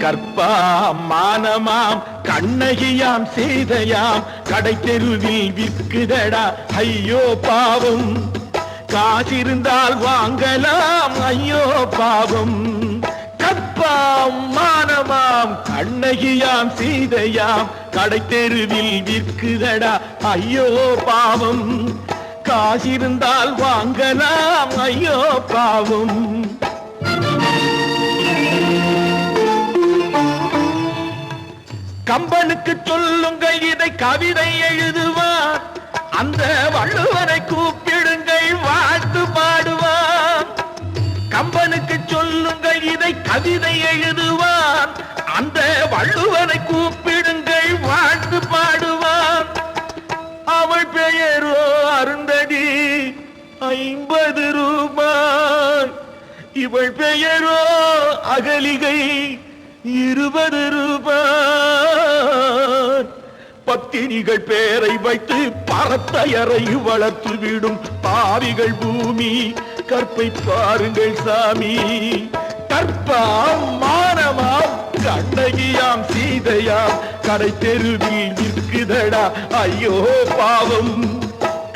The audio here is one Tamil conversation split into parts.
கற்பாம் மானமாம் கண்ணகியாம் சீதையாம் கடை தெருவில் விற்குதடா ஐயோ பாவம். காசிருந்தால் வாங்கலாம் ஐயோ பாவம். கற்பாம் மானமாம் கண்ணகியாம் சீதையாம் கடை தெருவில் விற்குதடா ஐயோ பாவம். காசிருந்தால் வாங்கலாம் ஐயோ பாவம். கம்பனுக்கு சொல்லுங்கள் இதை கவிதை எழுதுவார். அந்த வள்ளுவனை கூப்பிடுங்கள் வாழ்த்து பாடுவார். கம்பனுக்கு சொல்லுங்கள் இதை கவிதை எழுதுவார். அந்த வள்ளுவனை கூப்பிடுங்கள் வாழ்த்து பாடுவார். அவள் பெயரோ அருந்ததி 50 ரூபாய். இவள் பெயரோ அகலிகை 20 ரூபாய். பத்தினிகள் பேரை வைத்து பரத்தையறை வளர்த்து விடும் பாவிகள் பூமி. கற்பை பாருங்கள் சாமி. கற்பாம் மானமாம் கண்ணகியாம் சீதையாம் கடை தெருவில் விற்குதடா ஐயோ பாவம்.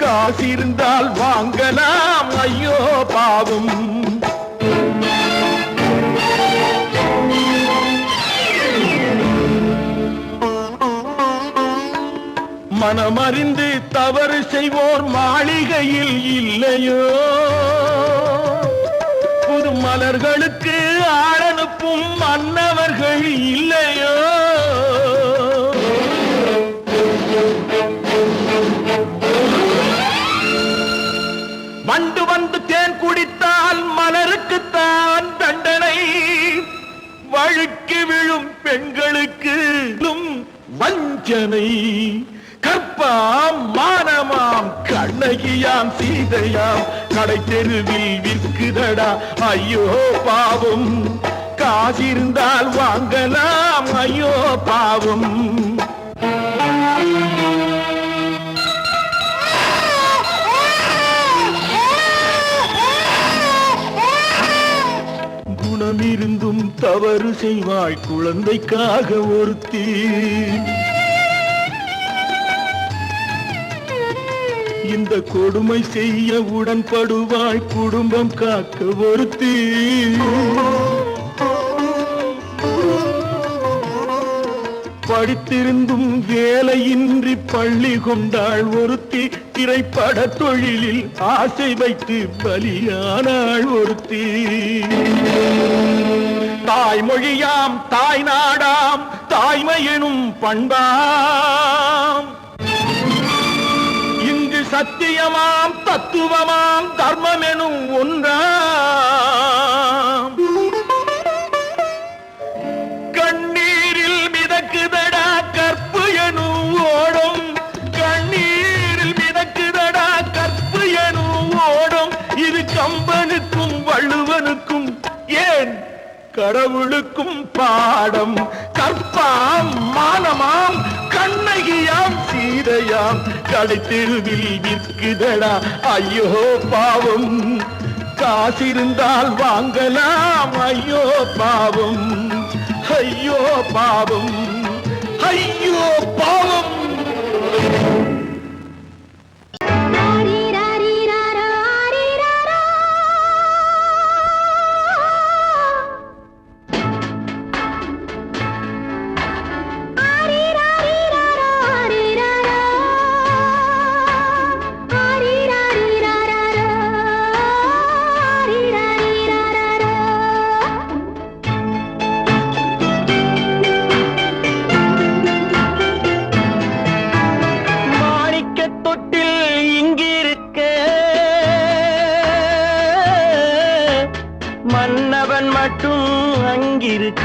காசிருந்தால் வாங்கலாம் ஐயோ பாவம். மனமறிந்து தவறு செய்வோர் மாளிகையில் இல்லையோ. புது மலர்களுக்கு ஆளனுப்பும் மன்னவர்கள் இல்லையோ. வண்டு வந்து தேன் குடித்தால் மலருக்குத்தான் தண்டனை. வழுக்கி விழும் பெண்களுக்கு வஞ்சனை. கற்பாம் மானமாம் கண்ணகியாம் சீதையாம் கடை தெருவில் விற்குதடா ஐயோ பாவம். காசிருந்தால் வாங்கலாம் ஐயோ பாவம். குணமிருந்தும் தவறு செய்வாய் குழந்தைக்காக ஒருத்தி. இந்த கொடுமை செய்ய உடன்படுவாய் குடும்பம் காக்க ஒருத்தி. படித்திருந்தும் வேலையின்றி பள்ளி கொண்டாள் ஒருத்தி. திரைப்பட தொழிலில் ஆசை வைத்து பலியானாள் ஒருத்தி. தாய்மொழியாம் தாய் நாடாம் தாய்மையெனும் பண்பாம். சத்தியமாம் தத்துவமாம் தர்மம் எனும் ஒன்றாம். கண்ணீரில் மிதக்குதடா கற்பு எனும் ஓடும். கண்ணீரில் மிதக்குதடா கற்பு எனும் ஓடும். இது கம்பனுக்கும் வள்ளுவனுக்கும் ஏன் கடவுளுக்கும் பாடம். கற்பாம் மானமாம் கண்ணகியாம் சீதையாம் கடை தெருவில் விற்குதடா ஐயோ பாவம். காசிருந்தால் வாங்கலாம் ஐயோ பாவம். ஐயோ பாவம். ஐயோ பாவம். மன்னவன் மட்டும் அங்கிருக்க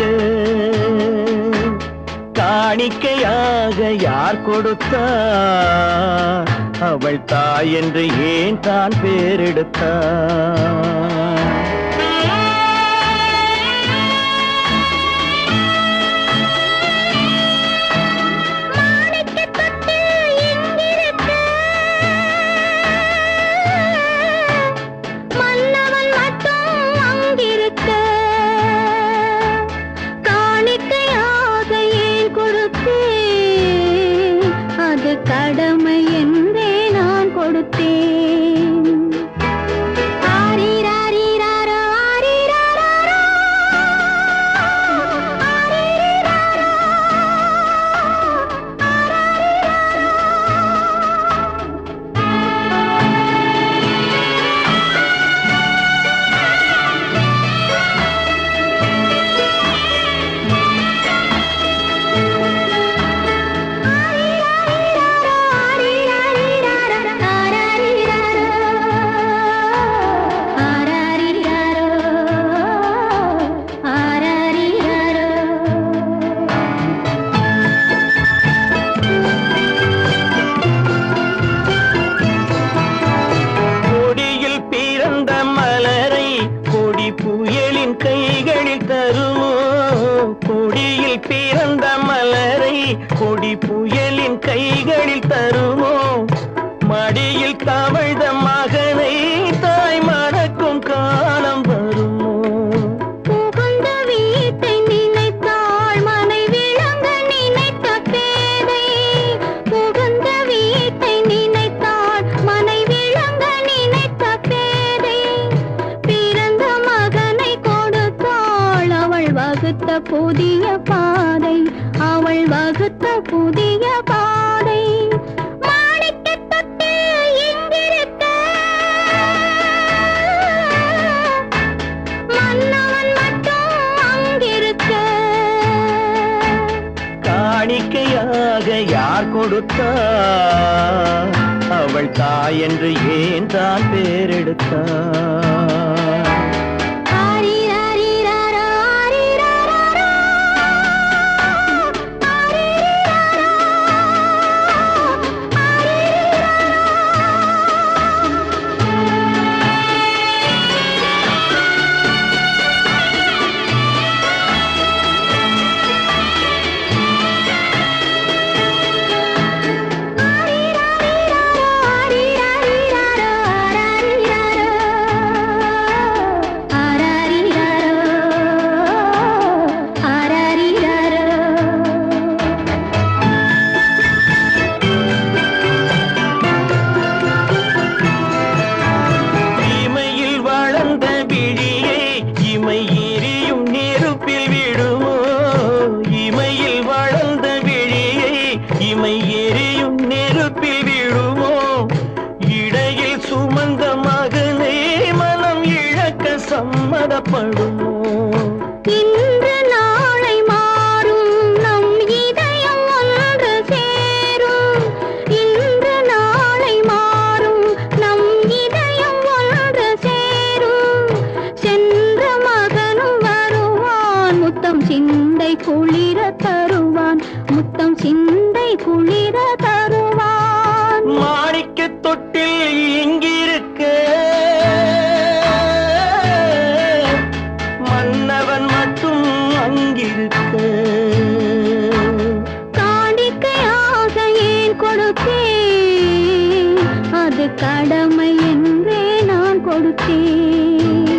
காணிக்கையாக யார் கொடுத்தார்? அவள் தாய் என்று ஏன் தான் பேரெடுத்தார்? காணிக்கை கடமை என்றே நான் கொடுத்தேன். ஆரிராரிராரோ, ஆரிராராரோ, ஆரிராரோ, கொடியில் பிறந்த மலரை கொடி புயலின் கைகளில் தருமோ? கொடியில் பிறந்த மலரை கொடி புயலின் கைகளில் தருமோ? மடியில் தவழ்ந்த மகனை தாய் மறக்கும் காலம் வருமோ? புகுந்த வீட்டை நினைத்தாள் மனை விளங்க நினைத்த பேதை. புகுந்த வீட்டை நினைத்தாள் மனை விளங்க நினைத்த பேதை. பிறந்த மகனை கொடுத்தாள் அவள் வகுத்த புதிய பாதை. அவள் வகுத்த புதிய பாதை. மாணிக்கத் தொட்டில் இங்கிருக்க, மன்னவன் மட்டும் அங்கிருக்க. காணிக்கையாக யார் கொடுத்தார்? அவள் தாய் என்று ஏன் தான் பேரெடுத்தார்? ஆரிராரிராரோ, ஆரிராராரோ, ஆரிராரோ, இமையில் வளர்ந்த விழியை இமை எரியும் நெருப்பில் விடுமோ? இமையில் வளர்ந்த விழியை இமை எரியும் நெருப்பில் விடுமோ? இடையில் சுமந்த மகனை மனம் இழக்க சம்மதப்படுமோ? இன்று நாளை மாறும் நம் இதயம் ஒன்று சேரும். இன்று நாளை மாறும் நம் இதயம் ஒன்று சேரும். சென்ற மகனும் வருவான் முத்தம் சிந்தை குளிர தருவான். முத்தம் சிந்தை குளிர தருவான். மாணிக்கத் தொட்டில் இங்கிருக்க, மன்னவன் மட்டும் அங்கிருக்க. காணிக்கையாக ஏன் கொடுத்தேன்? அது கடமை என்றே நான் கொடுத்தேன்.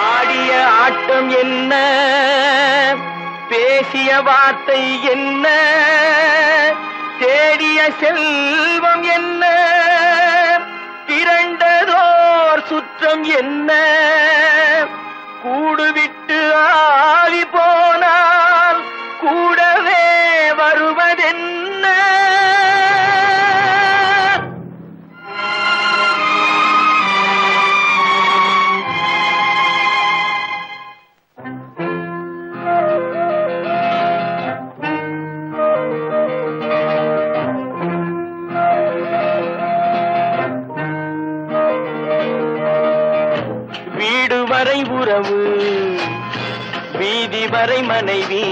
ஆடிய ஆட்டம் என்ன? பேசிய வார்த்தை என்ன? தேடிய செல்வம் என்ன? திரண்டதோர் சுற்றம் என்ன? கூடுவிட்டு ஆவி போனால் கூடவே வருவதென்ன? வீடு வரை உறவு, வீதி வரை மனைவி,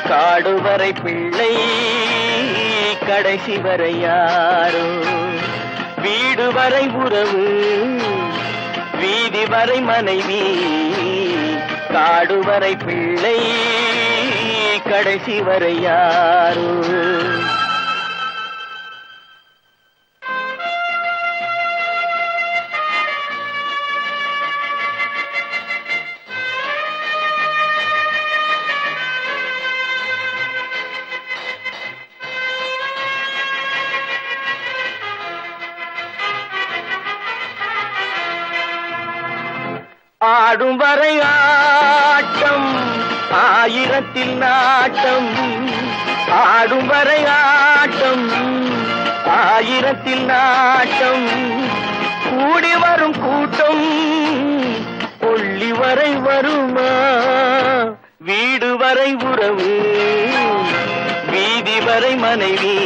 காடு வரை பிள்ளை, கடைசி வரை யாரோ? வீடு வரை உறவு, வீதி வரை மனைவி, காடு வரை பிள்ளை, கடைசி வரை யாரோ? ஆடும் வரை ஆட்டம் ஆயிரத்தில் நாட்டம் ஆடும் வரை ஆட்டம் ஆயிரத்தில் நாட்டம் கூடி வரும் கூட்டம் கொள்ளி வரை வருமா வீடு வரை உறவு வீதி வரை மனைவி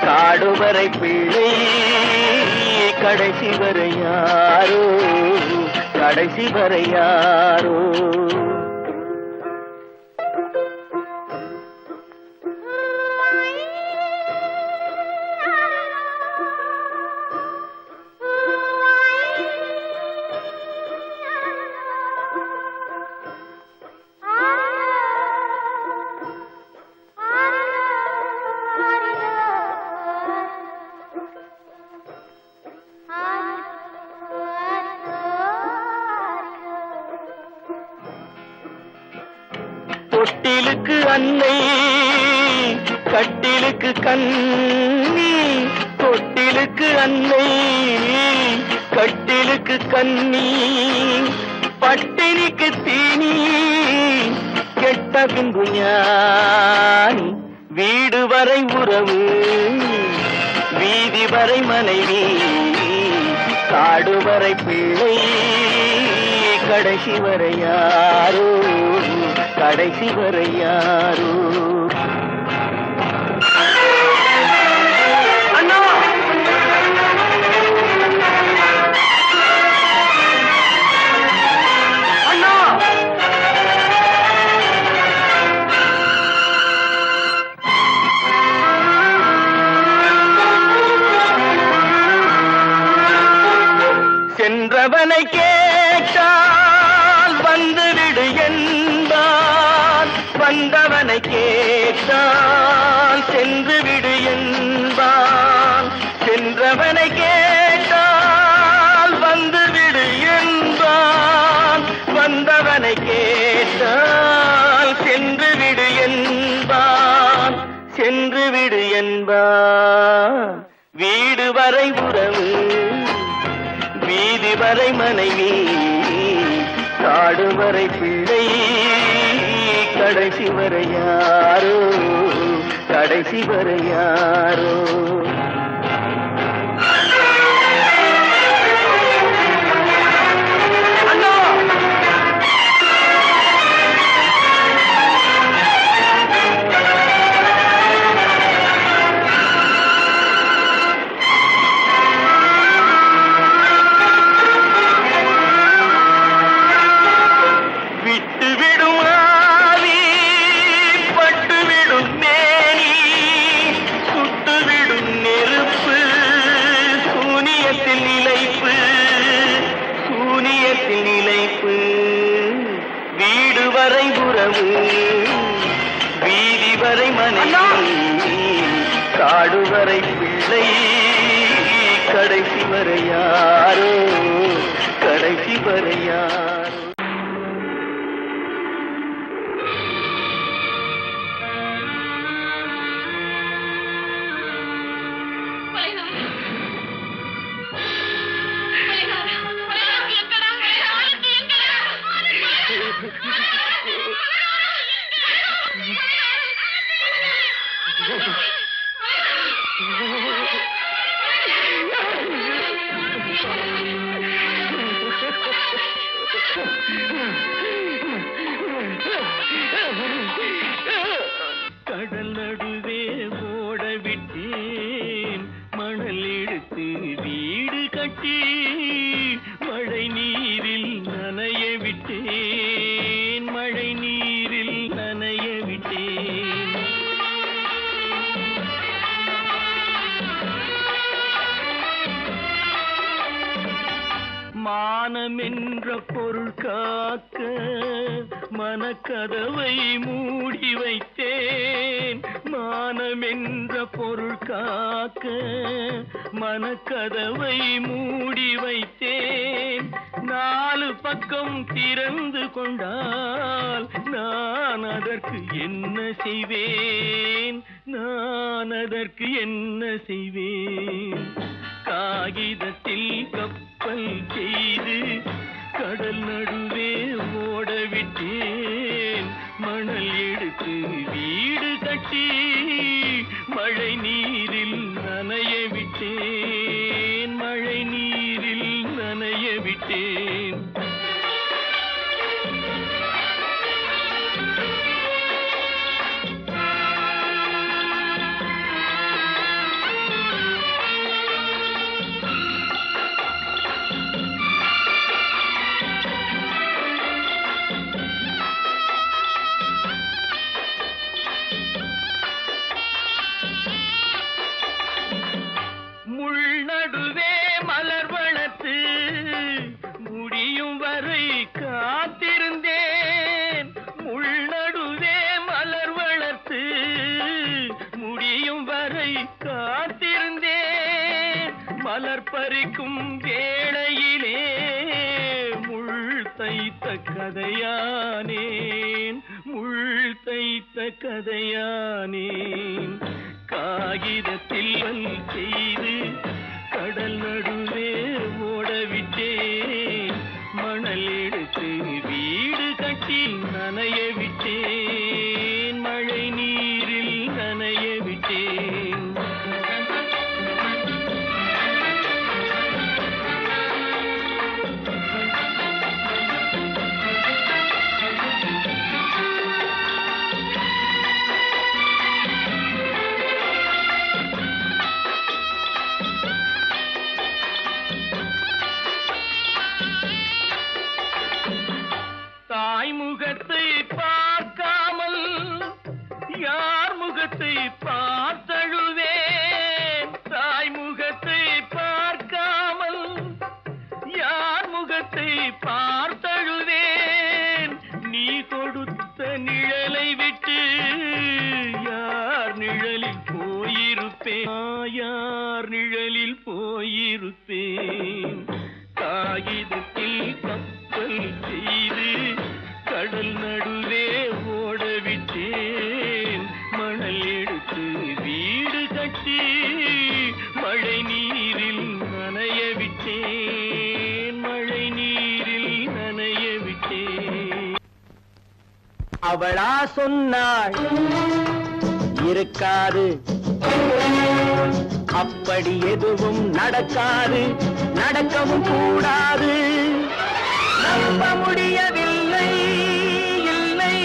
காடு வரை பிள்ளை கடைசி வரை யாரோ கடைசி வரை யாரோ தொட்டிலுக்கு அன்னை கட்டிலுக்கு கண்ணி தொட்டிலுக்கு அன்னை கட்டிலுக்கு கண்ணி பட்டினிக்கு தீனி கெட்ட பின்பு ஞானி வீடு வரை உறவு வீதி வரை மனைவி காடு வரை பிள்ளை கடைசி வரை யாரோ கடைசி வரை யாரோ அண்ணா அண்ணா சென்றவனை கேட்டால் வந்துவிடு என்பான் வந்தவனை கேட்டால் சென்று விடு என்பான் சென்றவனை கேட்டால் வந்துவிடு என்பான் வந்தவனை கேட்டால் சென்று விடு என்பான் சென்று விடு என்பான் வீடு வரை உறவு வீதி வரை மனைவி காடு வரை பிள்ளை கடைசி வரை யாரோ கடைசி வரை யாரோ வீடு வரை உறவு வீதி வரை மனைவி காடு வரை பிள்ளை கடைசி வரை யாரோ கடைசி வரை யாரோ கடல் நடுவே ஓட விட்டேன் மணல் எடுத்து வீடு கட்டி மழை நீரில் நனைய விட்டேன் மழை நீரில் நனைய விட்டேன் மானம் என்ற பொருள் காக்க மனக்கதவை மூடி வைத்தேன் மானம் என்ற பொருள் காக்க மனக்கதவை மூடி வைத்தேன் நாலு பக்கம் திறந்து கொண்டால் நான் அதற்கு என்ன செய்வேன் நான் அதற்கு என்ன செய்வேன் காகிதத்தில் கப்பல் செய்து கடல் விழிக்கும் வேளையிலே முள் தைத்த கதையானேன், முள் தைத்த கதையானேன். காகிதத்தில் செய்து கடல் நடுவே ஓடவிட்டேன், மணல் எடுத்து வீடு கட்டி நனைய விட்டேன், மழை நீரில் நனைய விட்டேன். தாய்முகத்தை பார்க்காமல் யார் முகத்தை பார்த்தழுவேன், தாய்முகத்தை பார்க்காமல் யார் முகத்தை பார்த்தழுவேன். நீ கொடுத்த நிழலை விட்டு யார் நிழலில் போயிருப்பேன், யார் நிழலில் போயிருப்பேன். காகிதத்தில் கப்பல் செய்து கடல் நடுவே ஓடவிட்டேன், மணல் எடுத்து வீடு கட்டி மழை நீரில் நனைய விட்டேன், மழை நீரில் நனைய விட்டேன். அவளா சொன்னாள் இருக்காது, அப்படி எதுவும் நடக்காது, நடக்கவும் கூடாது. நம்ப முடியவில்லை, இல்லை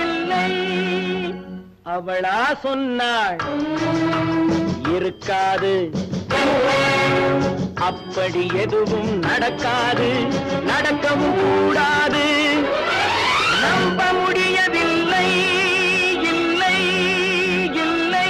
இல்லை. அவளா சொன்னாள் இருக்காது, அப்படி எதுவும் நடக்காது, நடக்கவும் கூடாது. நம்ப முடியவில்லை, இல்லை இல்லை.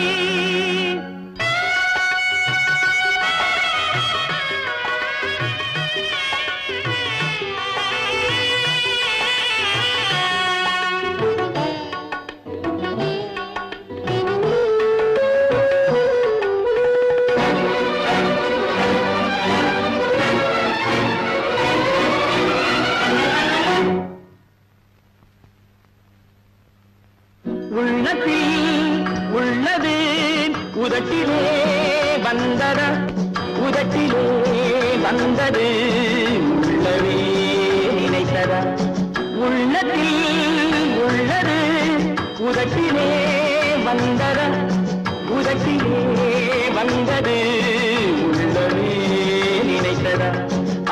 உள்ளத்தில் உள்ளது உதட்டிலே வந்ததா, உதட்டிலே வந்தது உள்ளவே நினைத்ததா. உள்ளத்தில் உள்ளது உதட்டிலே வந்ததா, உதட்டிலே வந்தது உள்ளவே நினைத்ததா.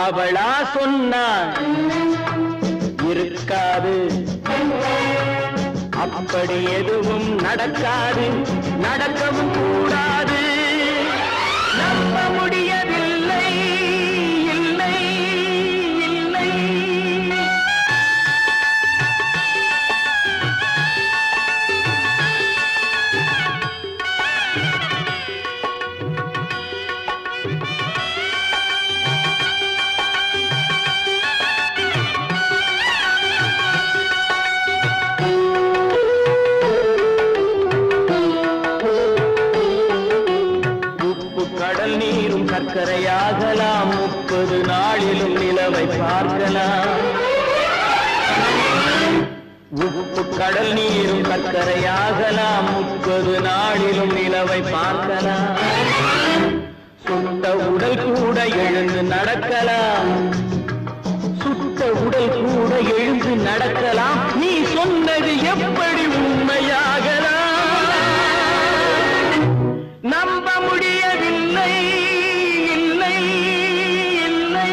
அவளா சொன்னாள் இருக்காது, அப்படி எதுவும் நடக்காது, நடக்கவும் கூடாது. நம்ப முடியவில்லை, இல்லை இல்லை. கடல் நீரும் சர்க்கரையாகலாம், 30 நாளிலும் நிலவை பார்க்கலாம். உப்பு கடல் நீரும் சர்க்கரையாகலாம், 30 நாளிலும் நிலவை பார்க்கலாம். சுட்ட உடல் கூட எழுந்து நடக்கலாம், சுட்ட உடல் கூட எழுந்து நடக்கலாம். நீ சொன்னது எப்படி உண்மையாகலாம்? நம்ப முடியவில்லை, இல்லை இல்லை.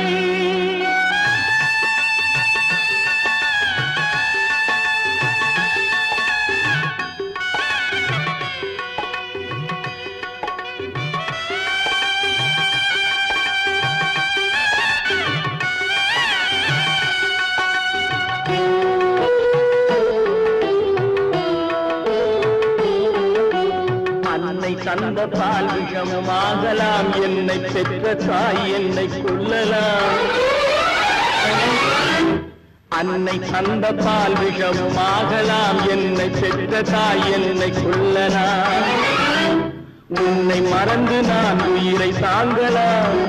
தந்த பால் விஷமாகலாம், என்னை பெற்ற தாய் என்னை கொல்லலாம். அன்னை தந்த பால் விஷமாகலாம், என்னை பெற்ற தாய் என்னை கொல்லலாம். உன்னை மறந்து நான் உயிரை தாங்கலாம்.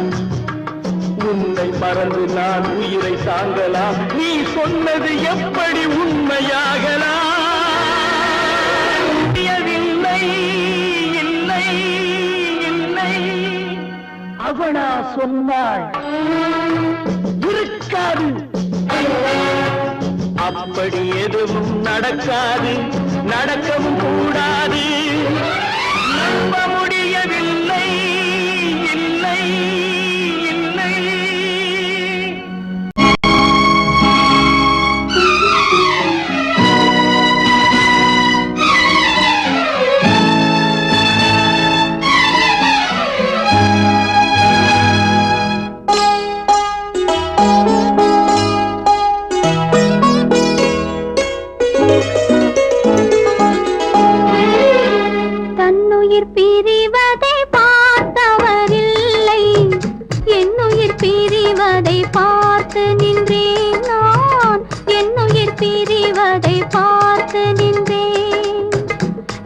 உன்னை மறந்து நான் உயிரை தாங்கலாம், நீ சொன்னது எப்படி உண்மையாகலாம்? இல்லை இல்லை இல்லை அவனா சொன்னாள் இருக்காது, அப்படி எதுவும் நடக்காது, நடக்கவும் கூடாது. நம்ப முடியவில்லை இல்லை இல்லை. பிரிவதை பார்த்தவரில்லை, என்னுயிர் பிரிவதை பார்த்து நின்றேன் நான், என்னுயிர் பிரிவதை பார்த்து நின்றேன்.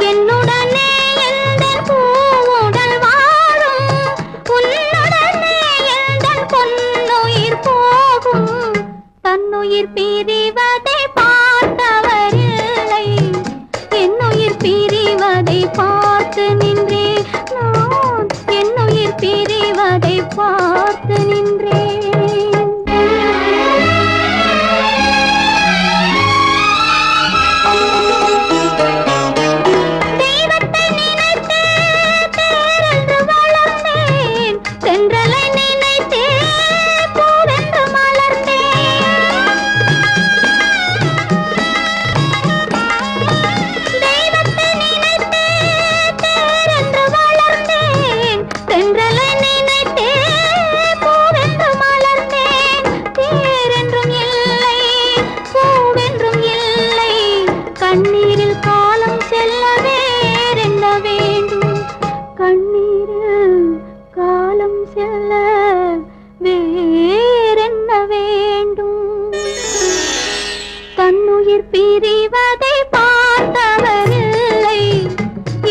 என்னுடனே எந்தன் பூவுடல் வாழும், உன்னுடனே எந்தன் பொன்னுயிர் போகும். தன்னுயிர் பிரிவதை பார்த்தவரில்லை, என்னுயிர் பிரிவதை பார்த்து நின்றேன் நான், என்னுயிர் பிரிவதை பார்த்து நின்றேன். தெய்வத்தை நினைத்தே தேரென்று வளர்ந்தேன், தென்றலை நினைத்தே பூவென்று மலர்ந்தேன். தெய்வத்தை நினைத்தே தேரென்று வளர்ந்தேன், தென்றலை நினைத்தே பூவென்று மலர்ந்தேன். தேரென்றும் இல்லை, பூவென்றும் இல்லை, கண்ணீரில் காலம் செல்ல வேறென்ன வேண்டும், கண்ணீரில் காலம் செல்ல வேறென்ன வேண்டும். தன்னுயிர் பிரிவதை பார்த்தவரில்லை,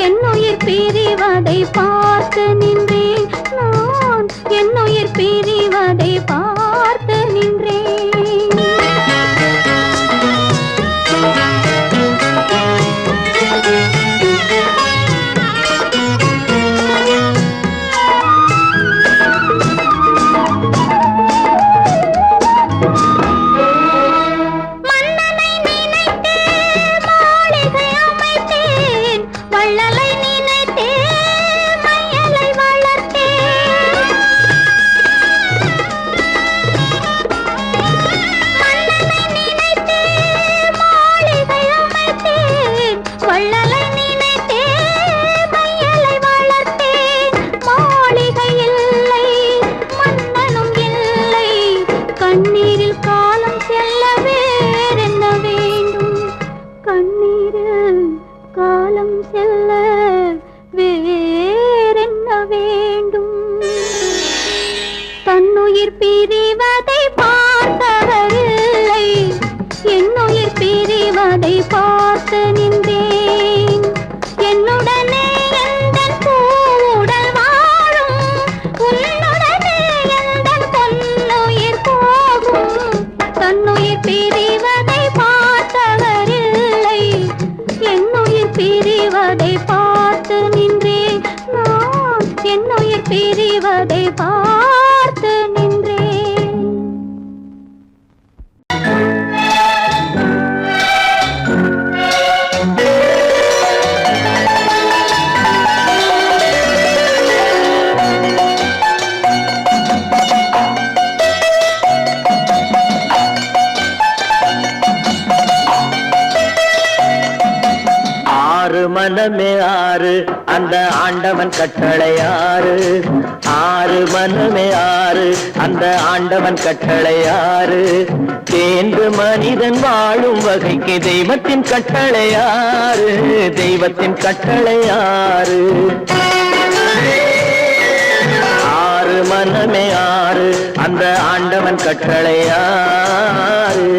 என்னுயிர் பிரிவதை பார்த்து நின்றேன் நான், என்னுயிர் பிரிவதை பார்த்து நின்றேன். மன்னனை நினைத்தே மாளிகை அமைத்தேன், வள்ளலை நினைத்தே மையலை வளர்த்தேன். மன்னனை நினைத்தே மாளிகை அமைத்தேன், வள்ளலை நினைத்தே மையலை வளர்த்தேன். மாளிகை இல்லை, மன்னனும் இல்லை, கண்ணீரில் காலம் செல்ல வேறென்ன வேண்டும், கண்ணீரில் காலம் செல்ல வேறென்ன வேண்டும். தன்னுயிர் பிரிவதை பார்த்தவரில்லை, என்னுயிர் பிரிவதை பார்த்து நின்றேன். என்னுடனே எந்தன் பூவுடல் வாழும், உன்னுடனே எந்தன் பொன்னுயிர் போகும். தன்னுயிர் பிரிவதை பார்த்தவரில்லை, என்னுயிர் பிரிவதை பார்த்து நின்றேன் நான், என்னுயிர் பிரிவதை பார்த்து நின்றேன். ஆறு மனமே ஆறு, அந்த ஆண்டவன் கட்டளை ஆறு. ஆறு மனமே ஆறு, அந்த ஆண்டவன் கட்டளை ஆறு. தேர்ந்து மனிதன் வாழும் வகைக்கு தெய்வத்தின் கட்டளை ஆறு, தெய்வத்தின் கட்டளை ஆறு. ஆறு மனமே ஆறு, அந்த ஆண்டவன் கட்டளை ஆறு.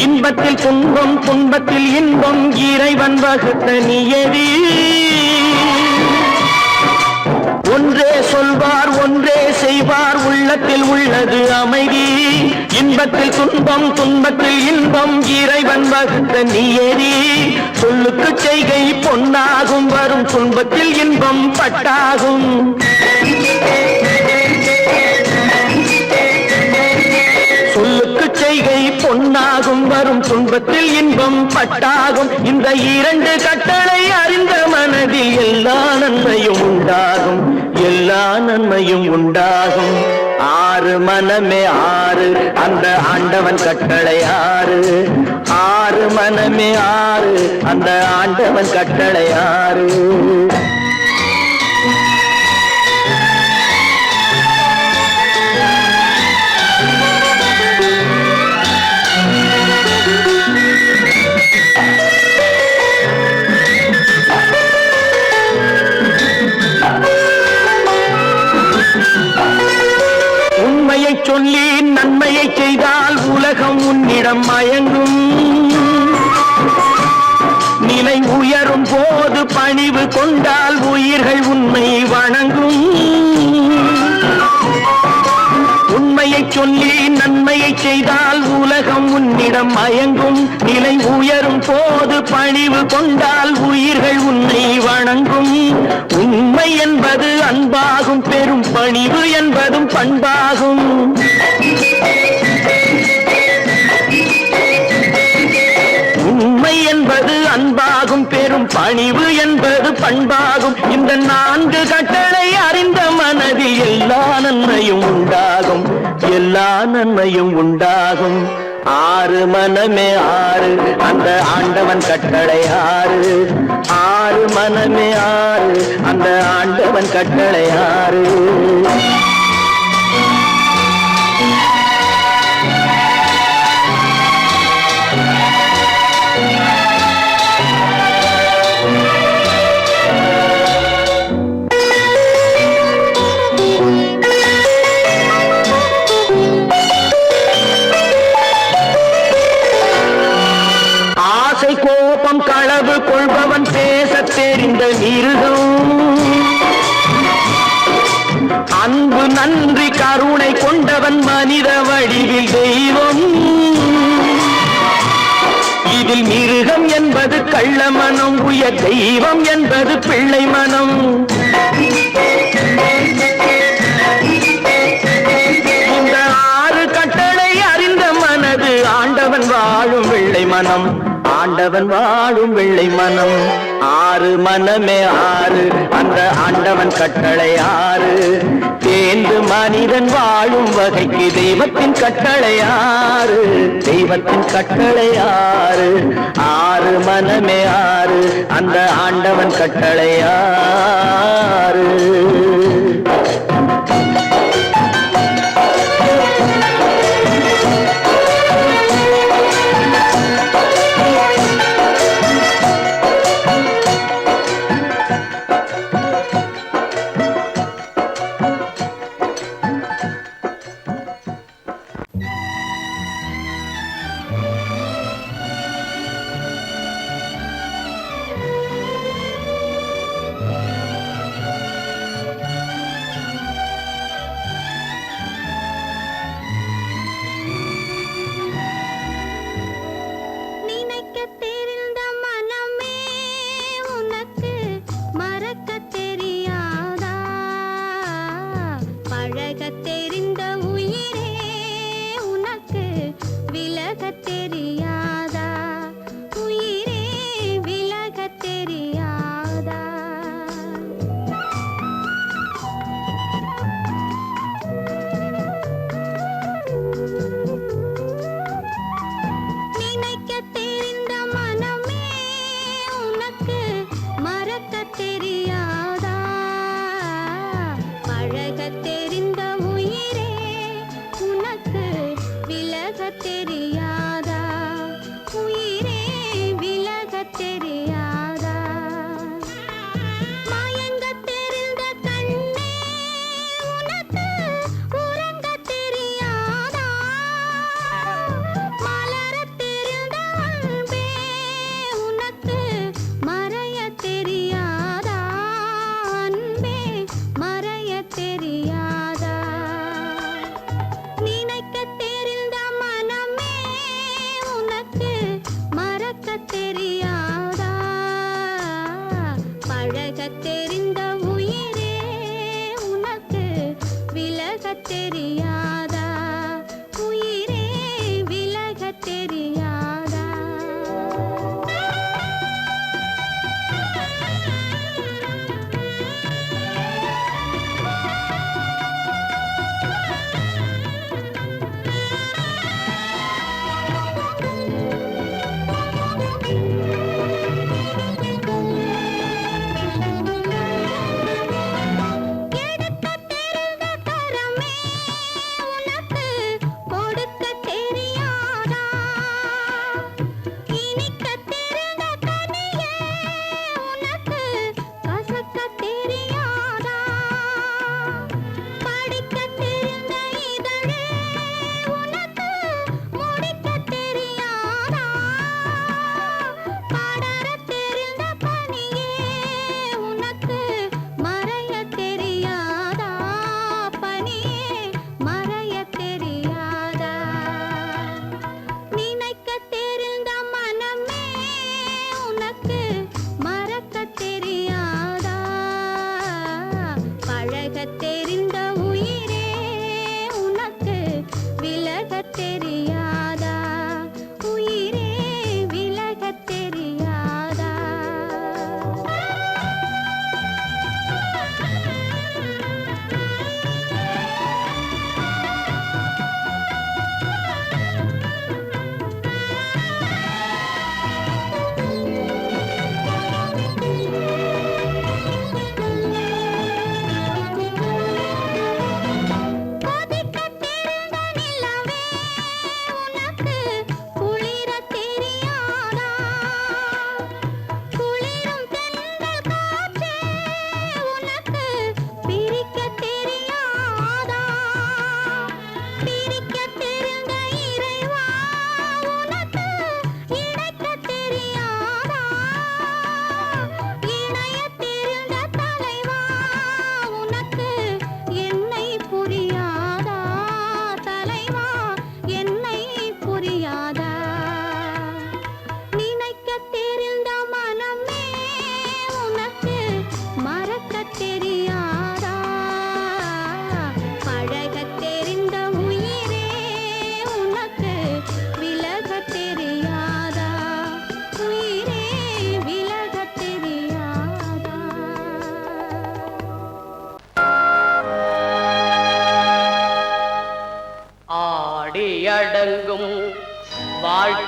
இன்பத்தில் துன்பம் துன்பத்தில் இன்பம் இறைவன் வகுத்த நியதி ஒன்றே சொல்வார் ஒன்றே செய்வார் உள்ளத்தில் உள்ளது அமைதி இன்பத்தில் துன்பம் துன்பத்தில் இன்பம் இறைவன் வகுத்த நியதி சொல்லுக்கு செய்கை பொன்னாகும் வரும் துன்பத்தில் இன்பம் பட்டாகும் சொல்லுக்கு செய்கை பொன்னாகும் வரும் துன்பத்தில் இன்பம் பட்டாகும் இந்த இரண்டு கட்டளை அறிந்த மனதில் எல்லா நன்மையும் உண்டாகும் எல்லா நன்மையும் உண்டாகும் ஆறு மனமே ஆறு அந்த ஆண்டவன் கட்டளை ஆறு ஆறு மனமே ஆறு அந்த ஆண்டவன் கட்டளை ஆறு உண்மையை சொல்லி நன்மையை செய்தால் உலகம் உன்னிடம் மயங்கும் நிலை உயரும் போது பணிவு கொண்டால் உயிர்கள் உன்னை வணங்கும் உண்மையை சொல்லி நன்மையை செய்தால் உலகம் உன்னிடம் மயங்கும் நிலை உயரும் போது பணிவு கொண்டால் உயிர்கள் உன்னை வணங்கும் உண்மை என்பது அன்பாகும் பெரும் பணிவு என்பதும் பண்பாகும் உண்மை என்பது அன்பாகும் பெரும் பணிவு என்பது பண்பாகும் இந்த நான்கு கட்டளை அறிந்த மனதில் எல்லா நன்மையும் உண்டாகும் எல்லா நன்மையும் உண்டாகும் ஆறு மனமே ஆறு அந்த ஆண்டவன் கட்டளை ஆறு ஆறு மனமே ஆறு அந்த ஆண்டவன் கட்டளை ஆறு கோபம் களவு கொள்பவன் பேசத் தெரிந்த மிருகம் அன்பு நன்றி கருணை கொண்டவன் மனித வடிவில் தெய்வம் இதில் மிருகம் என்பது கள்ள மனம் உயர் தெய்வம் என்பது பிள்ளை மனம் இந்த ஆறு கட்டளை அறிந்த மனது ஆண்டவன் வாழும் வெள்ளை மனம் ஆண்டவன் வாழும் வெள்ளை மனம் ஆறு மனமே ஆறு அந்த ஆண்டவன் கட்டளை ஆறு தேர்ந்து மனிதன் வாழும் வகைக்கு தெய்வத்தின் கட்டளை ஆறு தெய்வத்தின் கட்டளை ஆறு ஆறு மனமே ஆறு அந்த ஆண்டவன் கட்டளை ஆறு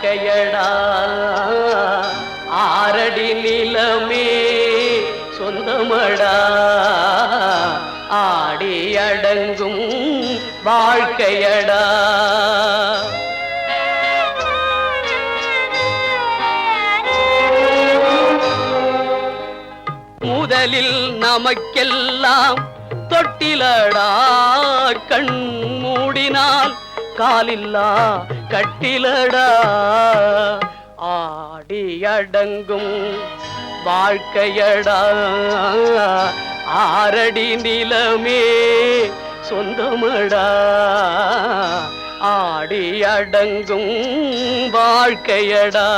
வாழ்க்கையடா ஆரடி நிலமே சொந்தமடா ஆடி அடங்கும் வாழ்க்கையடா முதலில் நமக்கெல்லாம் தொட்டிலடா கண் மூடினால் காலில்லா கட்டிலடா ஆடி அடங்கும் வாழ்க்கையடா ஆரடி நிலமே சொந்தமடா ஆடி அடங்கும் வாழ்க்கையடா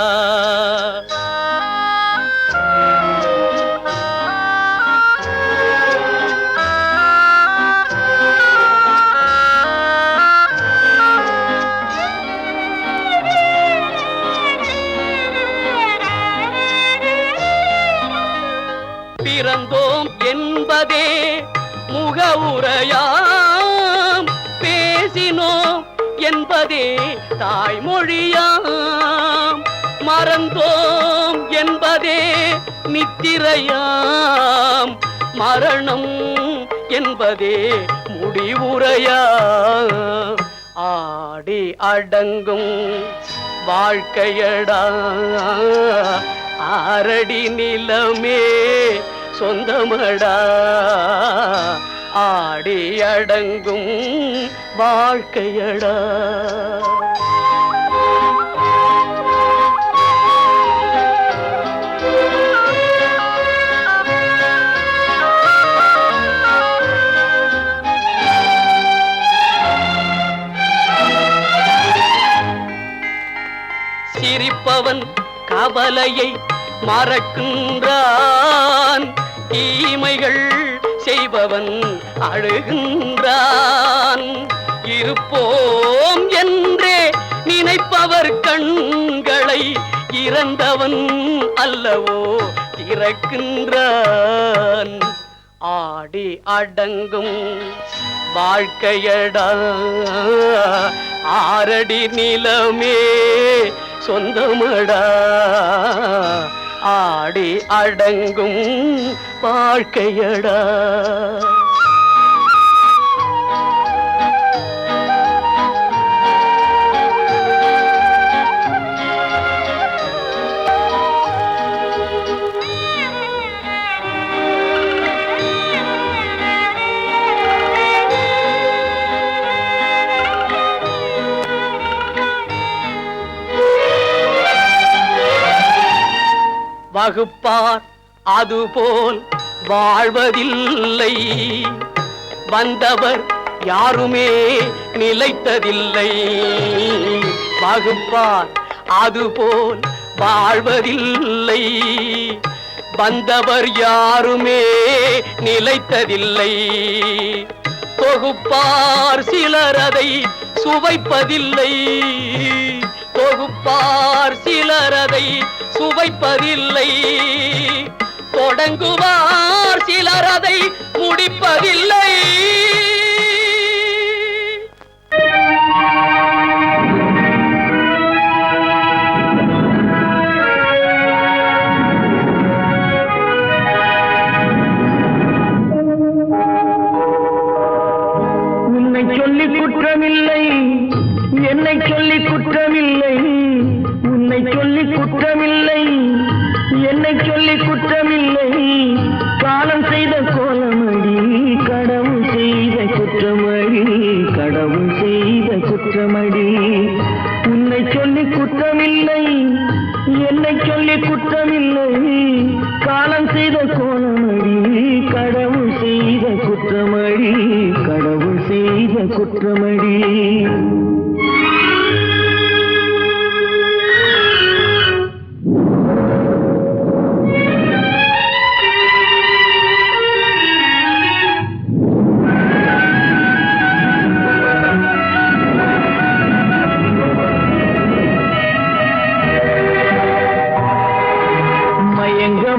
பிறந்தோம் என்பதே முகவுரையாம் பேசினோம் என்பதே தாய்மொழியாம் மறந்தோம் என்பதே நித்திரையாம் மரணம் என்பதே முடிவுரையாம் ஆடி அடங்கும் வாழ்க்கையடா ஆரடி நிலமே சொந்தமடா ஆடி அடங்கும் வாழ்க்கையடா சிரிப்பவன் கவலையை மறக்கின்றான் தீமைகள் செய்பவன் அழுகின்றான் இருப்போம் என்றே நினைப்பவர் கண்களை இறந்தவன் அல்லவோ திறக்கின்றான் ஆடி அடங்கும் வாழ்க்கையடா ஆரடி நிலமே சொந்தமடா ஆடி அடங்கும் வாழ்க்கையடா வகுப்பார் அதுபோல் வாழ்வதில்லை வந்தவர் யாருமே நிலைத்ததில்லை வகுப்பார் அதுபோல் வாழ்வதில்லை வந்தவர் யாருமே நிலைத்ததில்லை தொகுப்பார் சிலர் அதை சுவைப்பதில்லை தொகுப்பார் சிலர் அதை சுவைப்பதில்லை தொடங்குவார் சிலர் அதை முடிப்பதில்லை உன்னை சொல்லி குற்றமில்லை என்னை சொல்லி குற்றமில்லை உன்னை சொல்லி குற்றமில்லை என்னை சொல்லி குற்றமில்லை காலம் செய்த கோலமடி கடவுள் செய்த குற்றமடி கடவுள் செய்த குற்றமடி உன்னை சொல்லி குற்றமில்லை என்னை சொல்லி குற்றமில்லை காலம் செய்த கோலமடி கடவுள் செய்த குற்றமடி கடவுள் செய்த குற்றமடி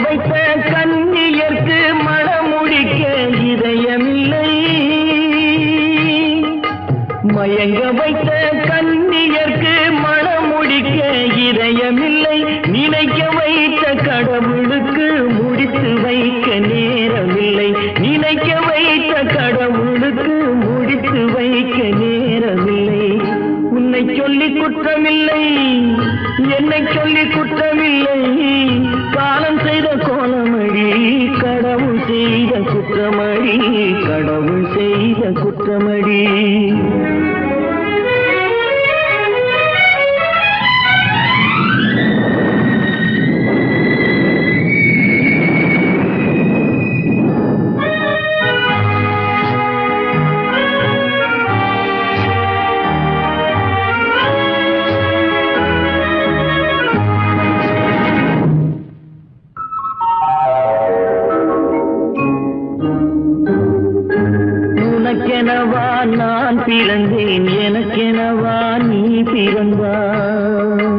வைத்த கண்ணியர்க்கு மனமுடிக்க இதயமில்லை மயங்க வைத்த கண்ணியர்க்கு மனமுடிக்க இதயமில்லை நினைக்க வைத்த கடவுளுக்கு முடித்து வைக்க நேரமில்லை நினைக்க வைத்த கடவுளுக்கு முடித்து வைக்க நேரமில்லை உன்னை சொல்லி குற்றமில்லை என்னை சொல்லி குற்றமில்லை காலம் செய்த கோலமடி கடவுள் செய்த குற்றமடி கடவுள் செய்த குற்றமடி உனக்கெனவா நான் பிறந்தேன் எனக்கெனவா நீ பிறந்தாய்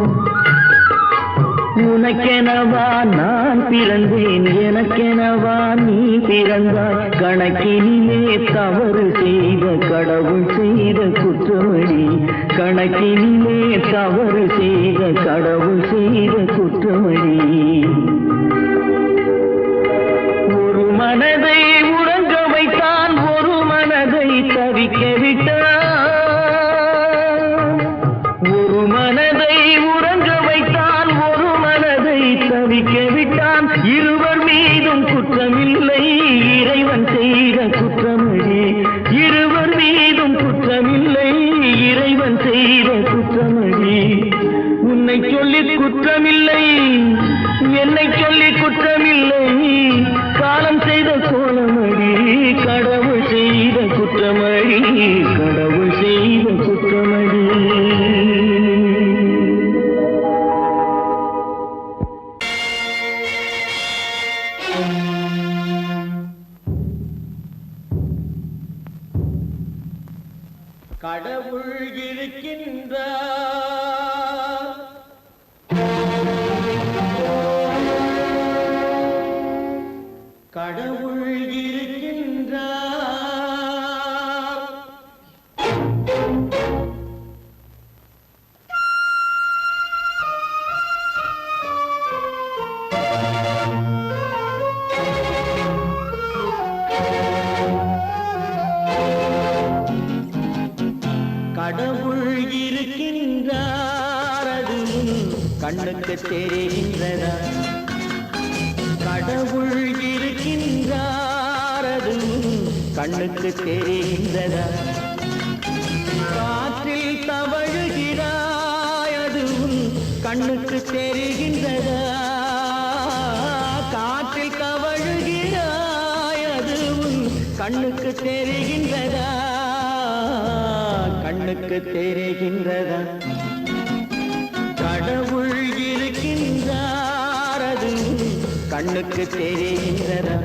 உனக்கெனவா நான் பிறந்தேன் எனக்கெனவா நீ பிறந்தாய் கணக்கினிலே தவறு செய்த கடவுள் செய்த குற்றமடி கணக்கினிலே தவறு செய்த கடவுள் செய்த குற்றமடி ஒரு மனதை உறங்க வைத்தான் ஒரு மனதை தவிக்க விட்டான் ஒரு மனதை உறங்க வைத்தான் ஒரு மனதை தவிக்க விட்டான் இருவர் மீதும் குற்றமில்லை இறைவன் செய்த குற்றமடி இருவர் மீதும் குற்றமில்லை இறைவன் செய்த குற்றமடி உன்னை சொல்லி குற்றமில்லை என்னை சொல்லி குற்றமில்லை காலம் செய்த கோலமடி கடவுள் செய்த குற்றமடி கடவுள் செய்த குற்றமடி கடவுள் இருக்கின்றார் கடவுள் இருக்கின்றார் கடவுள் இருக்கின்றார் அதுவும் கண்ணுக்கு தெரிகின்றதா கடவுள் இருக்கின்றார் அதுவும் கண்ணுக்கு தெரிகின்றதா காற்றில் தவழுகிறாய் அதுவும் கண்ணுக்கு தெரிகின்றதா காற்றில் தவழுகிறாய் அதுவும் கண்ணுக்கு தெரிகின்றதா கண்ணுக்கு தெரிகின்றதா கடவுள் இருக்கின்றார் அதுவும் கண்ணுக்கு தெரிகின்றதா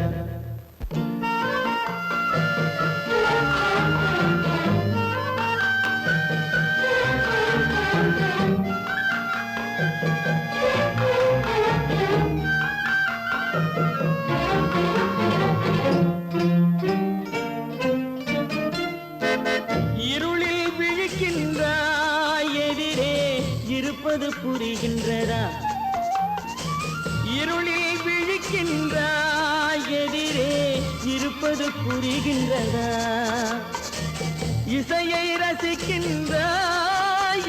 இருளில் விழிக்கின்றாய் எதிரே இருப்பது புரிகின்றதா இருளில் விழிக்கின்றாய் எதிரே இருப்பது புரிகின்றதா இசையை ரசிக்கின்றாய்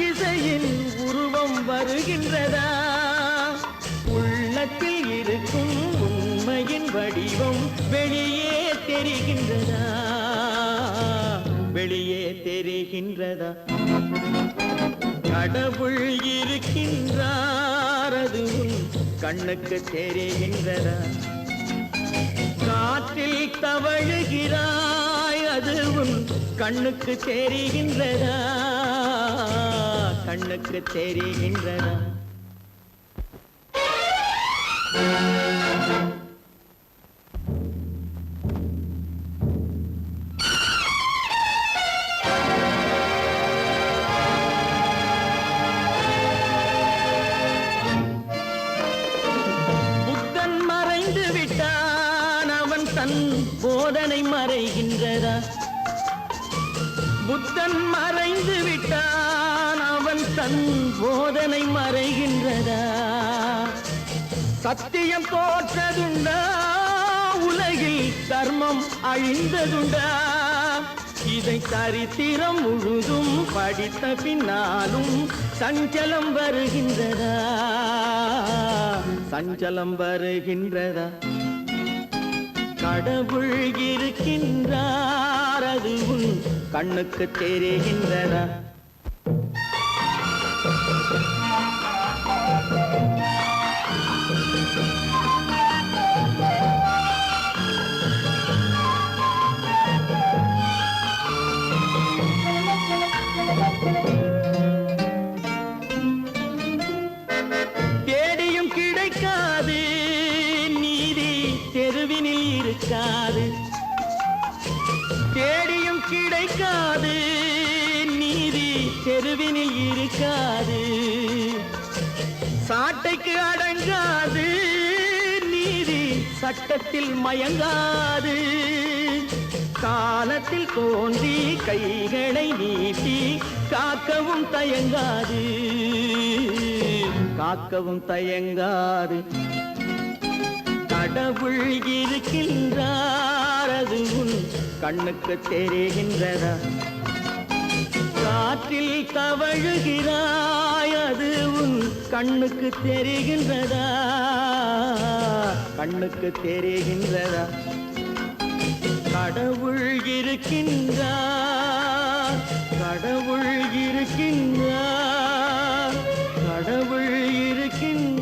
இசையின் உருவம் வருகின்றதா உள்ளத்தில் இருக்கும் உண்மையின் வடிவம் வெளியே தெரிகின்றதா வெளியே தெரிகின்றதா கடவுள் இருக்கின்றார் அதுவும் கண்ணுக்கு தெரிகின்றதா காற்றில் தவழுகிறாய் அதுவும் கண்ணுக்கு தெரிகின்றதா கண்ணுக்கு தெரிகின்றதா போதனை மறைகின்றதா புத்தன் மறைந்து விட்டான் அவன் தன் போதனை மறைகின்றதா? சத்தியம் தோற்றதுண்டா? உலகில் தர்மம் அழிந்ததுண்டா? இதை சரித்திரம் முழுதும் படித்த பின்னாலும் சஞ்சலம் வருகின்றதா? சஞ்சலம் வருகின்றதா? கடவுள் இருக்கின்றார், அது உன் கண்ணுக்கு தெரிகின்றதா? தேடியும் கிடைக்காது நீதி தெருவினில் இருக்காது. தேடியும் கிடைக்காது நீதி தெருவினில் இருக்காது. சாட்டைக்கு அடங்காது நீதி சட்டத்தில் மயங்காது. காலத்தில் தோன்றி கைகளை நீட்டி காக்கவும் தயங்காது. காக்கவும் தயங்காது. கடவுள் இருக்கின்றார், அது உன் கண்ணுக்கு தெரிகின்றதா? காற்றில் தவழுகிறாய், அது உன் கண்ணுக்கு தெரிகின்றதா? கண்ணுக்கு தெரிகின்றதா? கடவுள் இருக்கின்றார், கடவுள் இருக்கின்றார், கடவுள் இருக்கின்றார்.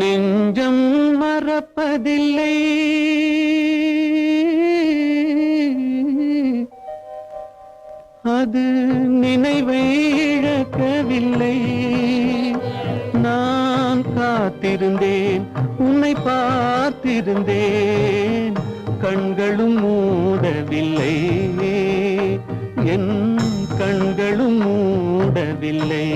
நெஞ்சம் மறப்பதில்லை, அது நினைவை இழக்கவில்லை. நான் காத்திருந்தேன், உன்னை பார்த்திருந்தேன், கண்களும் மூடவில்லை, என் கண்களும் மூடவில்லை.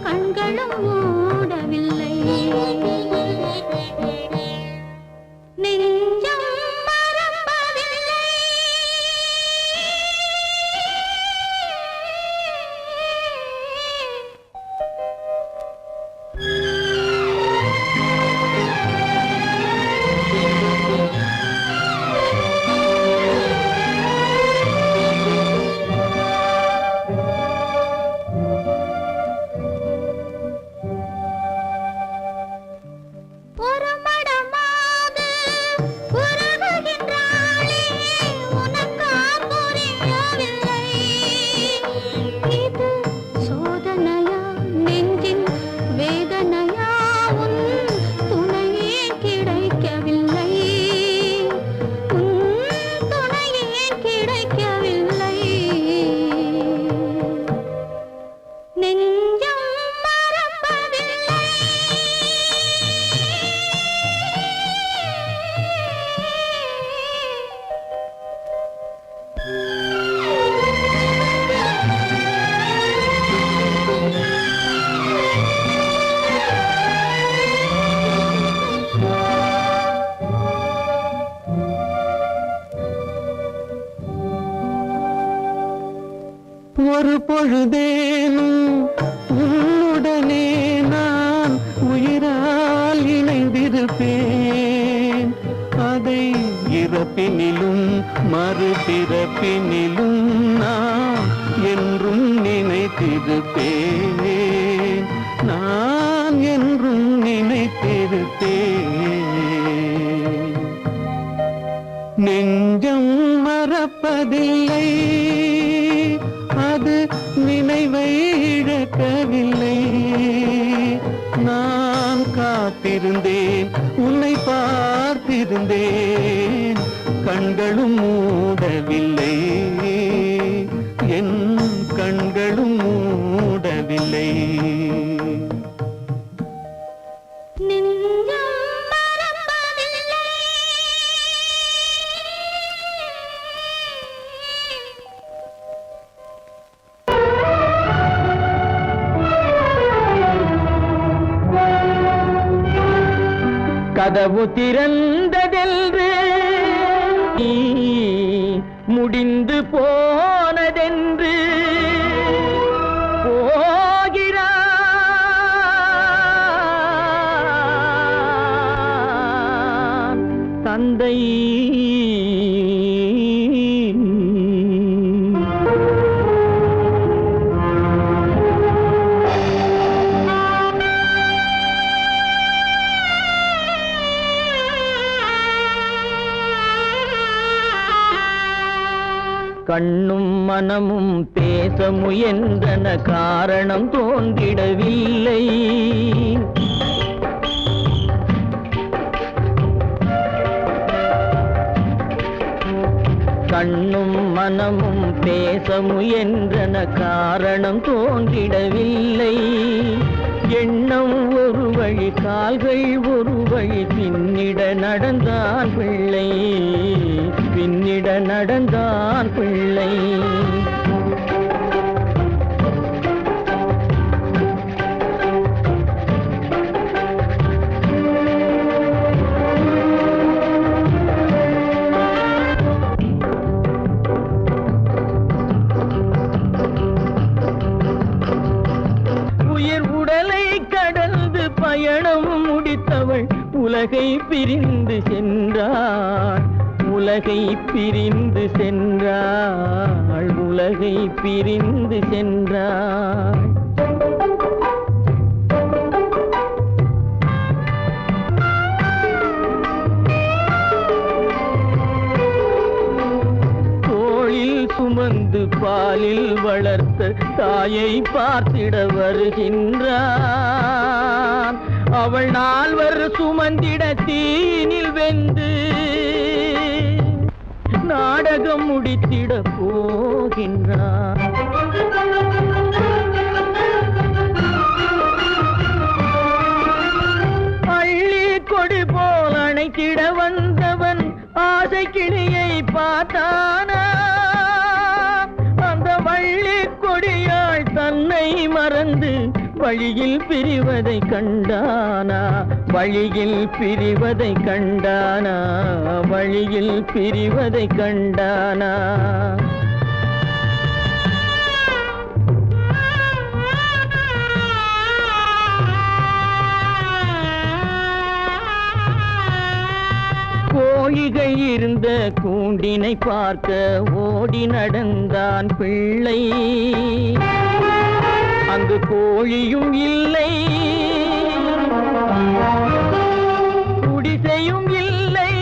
கண்களும் மூடவில்லை. ஒரு பொழுதேனும் உன்னுடனே நான் உயிரால் இணைந்திருப்பேன். அதை இறப்பினிலும் மறுபிறப்பினிலும் நான் என்றும் நினைத்திருப்பேன். நான் என்றும் நினைத்திருப்பேன். நெஞ்சம் மறப்பதில்லை, அது நினைவை இழக்கவில்லை. நான் காத்திருந்தேன், உன்னை பார்த்திருந்தேன், கண்களும் மூடவில்லை, என் கண்களும் மூடவில்லை. கதவு திறந்ததென்று நீ முடிந்து போனதென்று போகிறான் தந்தை. கண்ணும் மனமும் பேச முயன்றன, காரணம் தோன்றிடவில்லை. கண்ணும் மனமும் பேச முயன்றன, காரணம் தோன்றிடவில்லை. எண்ணம் ஒரு வழி, கால்கள் ஒரு வழி, பின்னிட நடந்தான் பிள்ளை, பின்னிட நடந்தான் பிள்ளை. உயிர் உடலை கடந்து பயணம் முடித்தவள் உலகை பிரிந்து சென்றாள், உலகை பிரிந்து சென்றாள், உலகை பிரிந்து சென்றாள். தோளில் சுமந்து பாலில் வளர்த்த தாயை பார்த்திட வருகின்றான். அவள் நால்வர் சுமந்திட தீனில் வெந்து நாடகம் முடித்திட போகின்றான். அள்ளி கொடி போல் அணைத்திட வந்தவன் ஆசை கிளியை பார்த்தானா, அந்த வள்ளி கொடியாள் தன்னை மறந்து வழியில் பிரிவதை கண்டானா, வழியில் பிரிவதை கண்டானா, வழியில் பிரிவதை கண்டானா. கோழிகை இருந்த கூண்டினை பார்க்க ஓடி நடந்தான் பிள்ளை. அங்கு கோழியும் இல்லை, குடிசையும் இல்லை,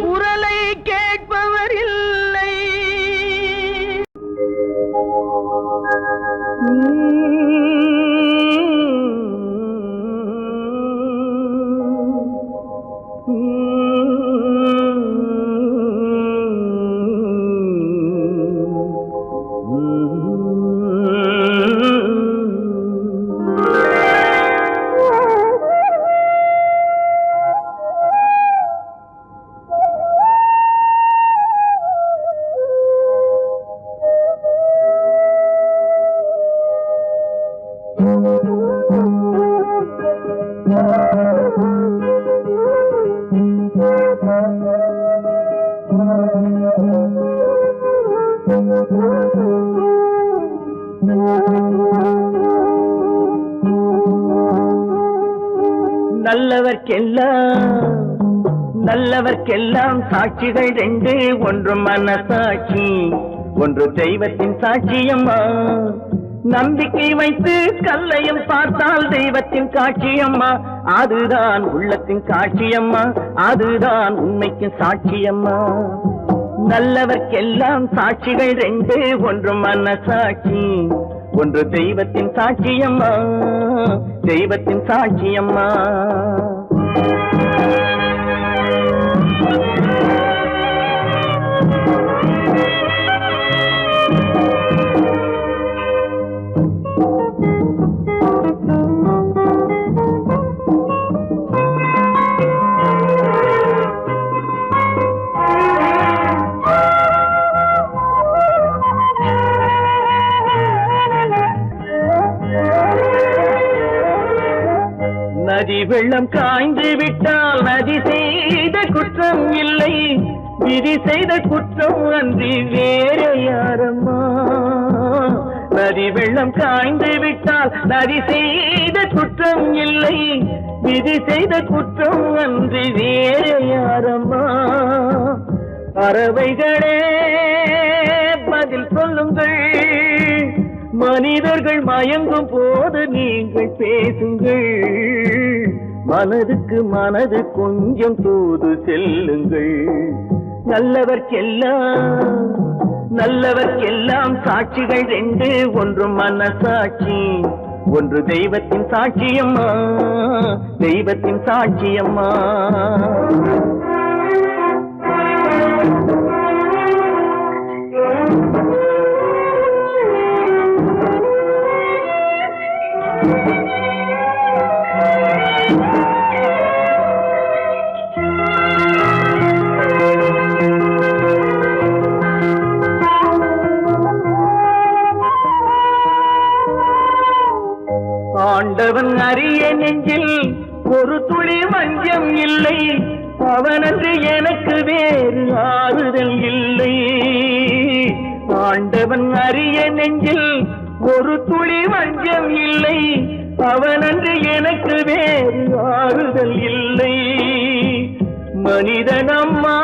குரலை கேட்பவர் இல்லை. நல்லவர்க்கெல்லாம் சாட்சிகள் ரெண்டு, ஒன்று மனசாட்சி, ஒன்று தெய்வத்தின் சாட்சியம்மா. நம்பிக்கை வைத்து கல்லையும் பார்த்தால் தெய்வத்தின் காட்சியம்மா, அதுதான் உள்ளத்தின் காட்சியம்மா, அதுதான் உண்மைக்கு சாட்சியம்மா. நல்லவர்க்கெல்லாம் சாட்சிகள் ரெண்டு, ஒன்று மனசாட்சி, ஒன்று தெய்வத்தின் சாட்சியம்மா, தெய்வத்தின் சாட்சியம்மா. நதி வெள்ளம் காய்ந்து விட்டால் நதி செய்த குற்றம் இல்லை, விதி செய்த குற்றம் அன்றி வேற யாரம்மா. நதி வெள்ளம் காய்ந்து விட்டால் நதி செய்த குற்றம் இல்லை, விதி செய்த குற்றம் அன்றி வேற யாரம்மா. பறவைகளே பதில் சொல்லுங்கள், மனிதர்கள் மயங்கும் போது நீங்கள் பேசுங்கள், மனதுக்கு மனது கொஞ்சம் தூது செல்லுங்கள். நல்லவர்க்கெல்லாம் சாட்சிகள் ரெண்டு, ஒன்று மனசாட்சி, ஒன்று தெய்வத்தின் சாட்சியம்மா, தெய்வத்தின் சாட்சியம்மா. ஆண்டவன் அறிய நெஞ்சில் ஒரு துளி வஞ்சம் இல்லை, அவனன்று எனக்கு வேறு ஆறுதல் இல்லை. ஆண்டவன் அறிய நெஞ்சில் ஒரு துளி வஞ்சம் இல்லை, அவனன்று எனக்கு வேறு ஆறுதல் இல்லை. மனிதனம்மா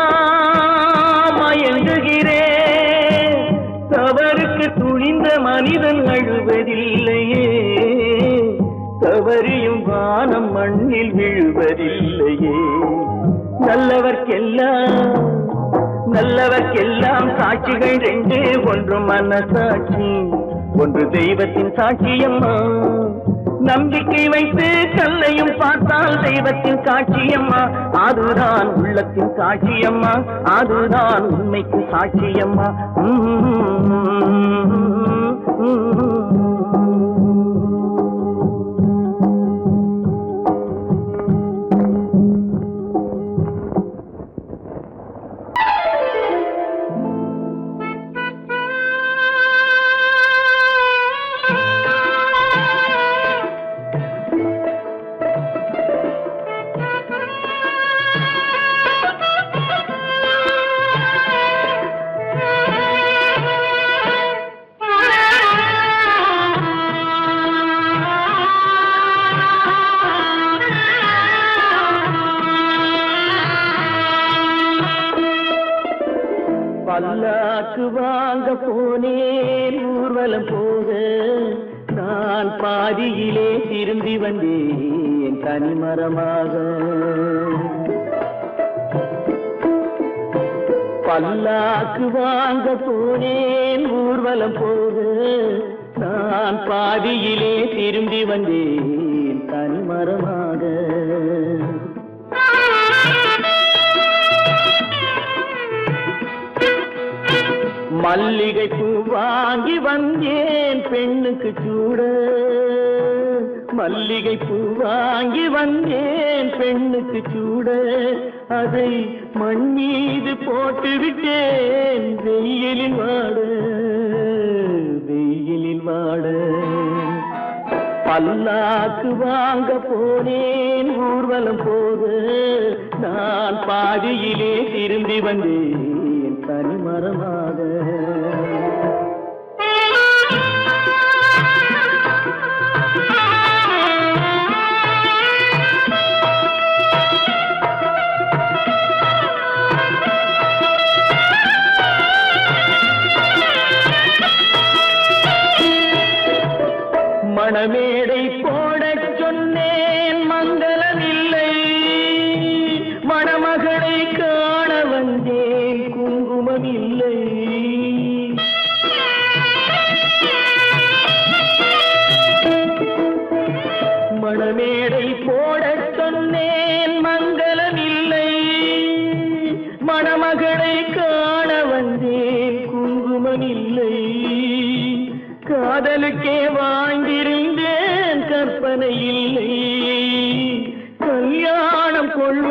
மயங்குகிறேன், தவறுக்கு துணிந்த மனிதன் அழுவதில்லையே, தவறியும் வானம் மண்ணில் விழுவதில்லையே. நல்லவர்க்கெல்லாம் சாட்சிகள் ரெண்டு, ஒன்று மனசாட்சி, ஒன்று தெய்வத்தின் சாட்சியம்மா. நம்பிக்கை வைத்து கல்லையும் பார்த்தால் தெய்வத்தின் காட்சியம்மா, அதுதான் உள்ளத்தின் காட்சியம்மா, அதுதான் உண்மைக்கு சாட்சியம்மா. பல்லாக்கு வாங்க போனேன் ஊர்வலம் போக, நான் பாதியிலே திரும்பி வந்தேன் தனிமரமாக. பல்லாக்கு வாங்க போனேன் ஊர்வலம் போக, நான் பாதியிலே திரும்பி வந்தேன் தனிமரமாக. மல்லிகை பூ வாங்கி வந்தேன் பெண்ணுக்கு சூட, மல்லிகை பூ வாங்கி வந்தேன் பெண்ணுக்கு சூட, அதை மண் மீது போட்டு விட்டேன் வெயிலில் வாட, வெயிலில் வாட. பல்லாக்கு வாங்க போனேன் ஊர்வலம் போக, நான் பாதியிலே திரும்பி வந்தேன் தனிமரமாக.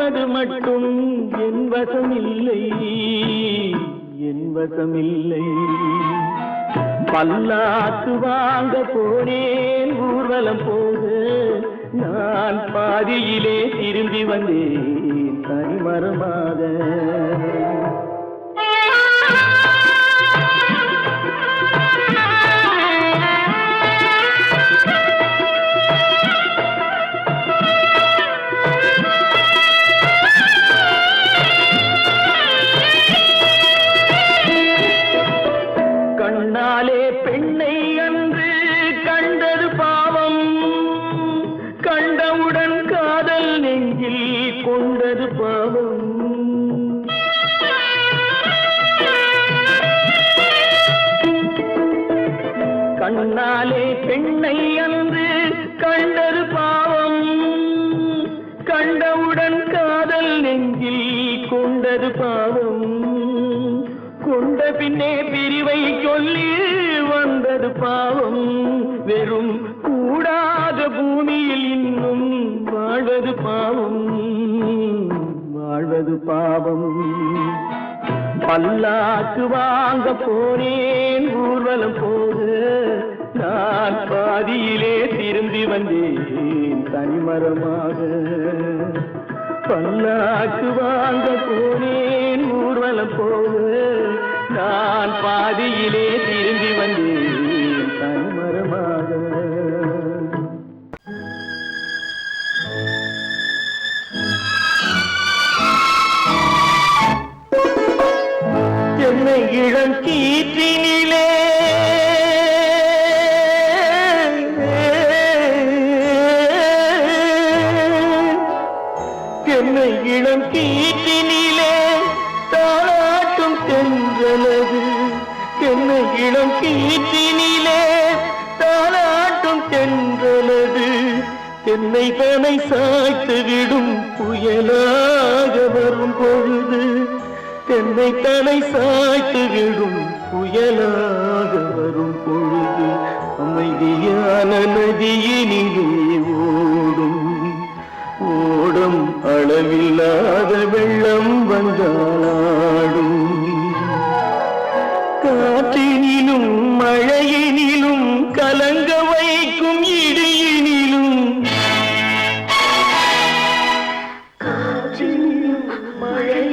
சொன்னது மட்டும் என் வசமில்லை, என் வசமில்லை. பல்லாக்கு வாங்க போனேன் ஊர்வலம் போது, நான் பாதியிலே திரும்பி வந்தேன் தனிமரமாக. கண்ணாலே பெண்ணை அன்று கண்டது பாவம், கண்டவுடன் காதல் நெஞ்சில் கொண்டது பாவம். கண்ணாலே பெண்ணை அன்று கண்டது பாவம், கண்டவுடன் காதல் நெஞ்சில் கொண்டது பாவம். கொண்ட பின்னே பிரிவை சொல்லி வந்தது பாவம். வெறும் கூடாத பூமியில் இன்னும் வாழ்வது பாவம், வாழ்வது பாவம். பல்லாக்கு வாங்க போனேன் ஊர்வலம் போது, நான் பாதியிலே திரும்பி வந்தேன் தனிமரமாக. பல்லாக்கு வாங்க போனேன் ஊர்வலம் போது, நான் பாதியிலே திரும்பி வந்தேன் தனிமரமாக. என்னை இளம் கீற்றினிலே என்னை இளம் கீற்றினிலே தாளாட்டும் தென்றலது, என்னை இளம் கீற்றினிலே தாளாட்டும் தென்றலது. என்னை தனை சாய்த்து விடும் புயலாக வரும் பொழுது, என்னை தனை சாய்த்து விடும் புயலாக வரும் பொழுது, அமைதியான நதியினிலே ஓடும் ஓடும் அளவில்லாத வெள்ளம் வந்தாடும். காற்றினிலும் மழையினிலும் கலங்க வைக்கும் இடியினிலும், காற்றினிலும் மழை